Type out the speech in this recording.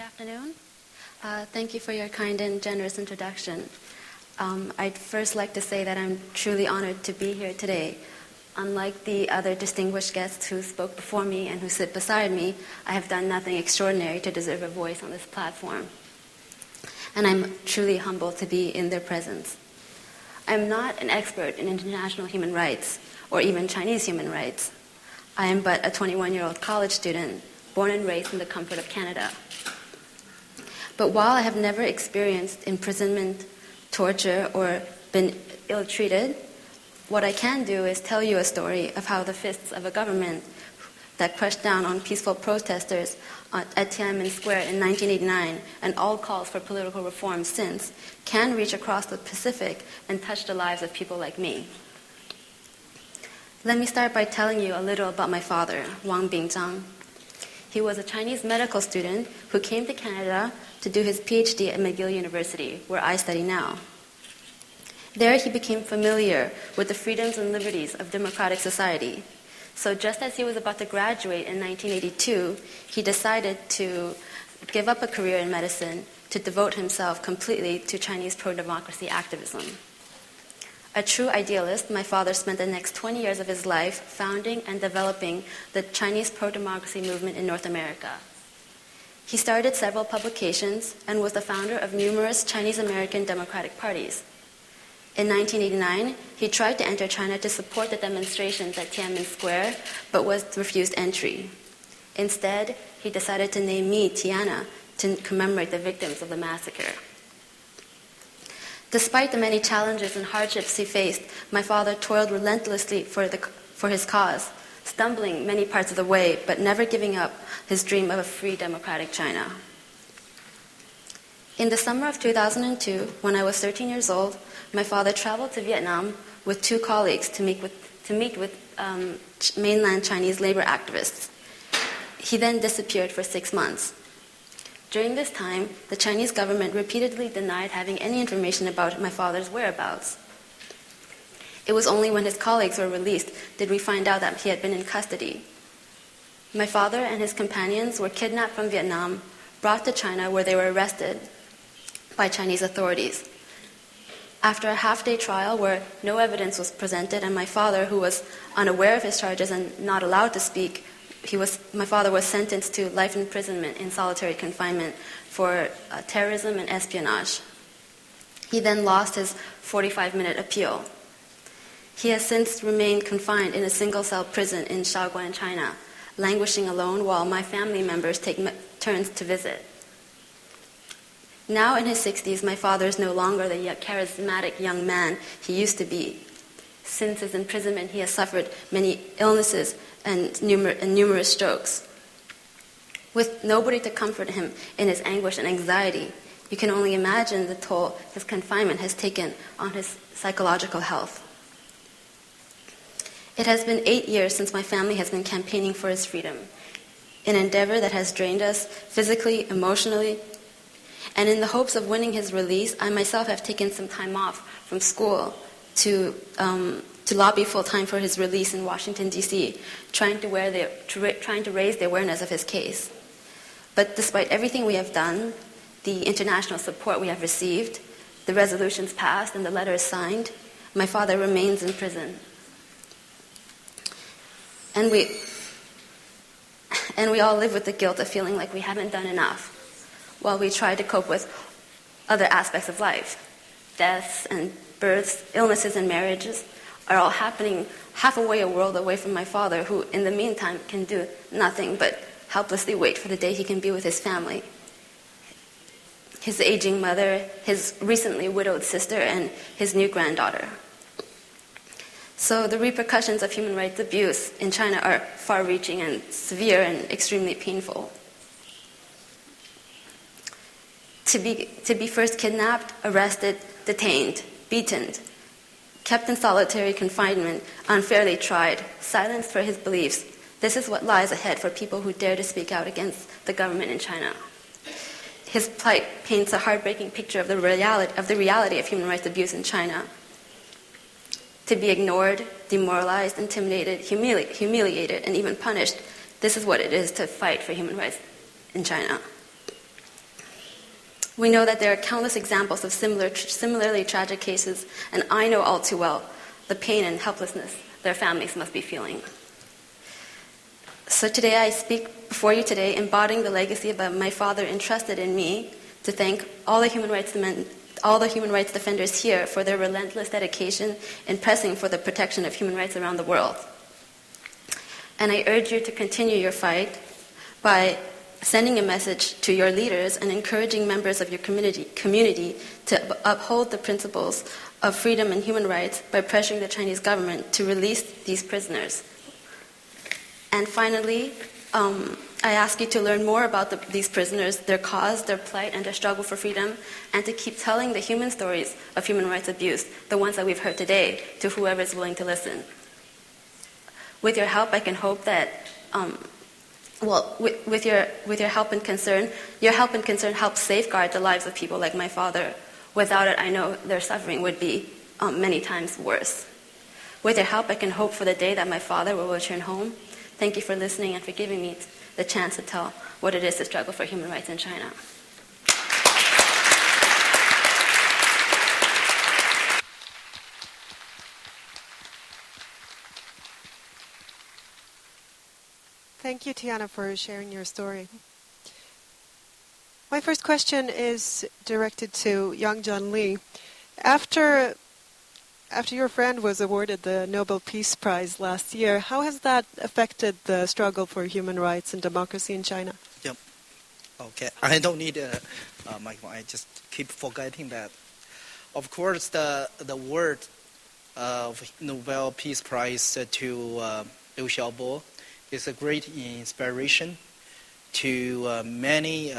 afternoon. Thank you for your kind and generous introduction. I'd first like to say that I'm truly honored to be here today. Unlike the other distinguished guests who spoke before me and who sit beside me, I have done nothing extraordinary to deserve a voice on this platform. And I'm truly humbled to be in their presence. I'm not an expert in international human rights or even Chinese human rights. I am but a 21-year-old college student, born and raised in the comfort of Canada. But while I have never experienced imprisonment, torture, or been ill-treated, what I can do is tell you a story of how the fists of a government that crushed down on peaceful protesters at Tiananmen Square in 1989 and all calls for political reform since can reach across the Pacific and touch the lives of people like me. Let me start by telling you a little about my father, Wang. He was a Chinese medical student who came to Canada to do his PhD at McGill University, where I study now. There he became familiar with the freedoms and liberties of democratic society. So just as he was about to graduate in 1982, he decided to give up a career in medicine to devote himself completely to Chinese pro-democracy activism. A true idealist, my father spent the next 20 years of his life founding and developing the Chinese pro-democracy movement in North America. He started several publications and was the founder of numerous Chinese-American democratic parties. In 1989, he tried to enter China to support the demonstrations at Tiananmen Square, but was refused entry. Instead, he decided to name me Tiana to commemorate the victims of the massacre. Despite the many challenges and hardships he faced, my father toiled relentlessly for his cause, stumbling many parts of the way, but never giving up his dream of a free democratic China. In the summer of 2002, when I was 13 years old, my father traveled to Vietnam with two colleagues to meet with mainland Chinese labor activists. He then disappeared for 6 months. During this time, the Chinese government repeatedly denied having any information about my father's whereabouts. It was only when his colleagues were released did we find out that he had been in custody. My father and his companions were kidnapped from Vietnam, brought to China where they were arrested by Chinese authorities. After a half-day trial where no evidence was presented and my father, who was unaware of his charges and not allowed to speak, my father was sentenced to life imprisonment in solitary confinement for terrorism and espionage. He then lost his 45-minute appeal. He has since remained confined in a single-cell prison in Shaoguan, China, languishing alone while my family members take turns to visit. Now in his 60s, my father is no longer the charismatic young man he used to be. Since his imprisonment, he has suffered many illnesses and numerous strokes. With nobody to comfort him in his anguish and anxiety, you can only imagine the toll his confinement has taken on his psychological health. It has been 8 years since my family has been campaigning for his freedom, an endeavor that has drained us physically, emotionally, and in the hopes of winning his release, I myself have taken some time off from school to lobby full-time for his release in Washington, D.C., trying to raise the awareness of his case. But despite everything we have done, the international support we have received, the resolutions passed, and the letters signed, my father remains in prison. And we all live with the guilt of feeling like we haven't done enough while we try to cope with other aspects of life. Deaths and births, illnesses and marriages are all happening half a world away from my father, who in the meantime can do nothing but helplessly wait for the day he can be with his family. His aging mother, his recently widowed sister, and his new granddaughter. So the repercussions of human rights abuse in China are far-reaching and severe and extremely painful. To be first kidnapped, arrested, detained, beaten, kept in solitary confinement, unfairly tried, silenced for his beliefs. This is what lies ahead for people who dare to speak out against the government in China. His plight paints a heartbreaking picture of the reality of human rights abuse in China. To be ignored, demoralized, intimidated, humiliated, and even punished, this is what it is to fight for human rights in China. We know that there are countless examples of similarly tragic cases, and I know all too well the pain and helplessness their families must be feeling. So today I speak before you today, embodying the legacy of my father entrusted in me, to thank all the human rights defenders here for their relentless dedication in pressing for the protection of human rights around the world. And I urge you to continue your fight by sending a message to your leaders and encouraging members of your community to uphold the principles of freedom and human rights by pressuring the Chinese government to release these prisoners. And finally, I ask you to learn more about these prisoners, their cause, their plight, and their struggle for freedom, and to keep telling the human stories of human rights abuse, the ones that we've heard today, to whoever is willing to listen. With your help, I can hope that, with your help and concern, your help and concern helps safeguard the lives of people like my father. Without it, I know their suffering would be many times worse. With your help, I can hope for the day that my father will return home. Thank you for listening and for giving me the chance to tell what it is to struggle for human rights in China. Thank you, Tiana, for sharing your story. My first question is directed to Yang John Lee. After your friend was awarded the Nobel Peace Prize last year, how has that affected the struggle for human rights and democracy in China? Yep. Okay. I don't need a microphone. I just keep forgetting that. Of course, the word of Nobel Peace Prize to Xiaobo is a great inspiration to many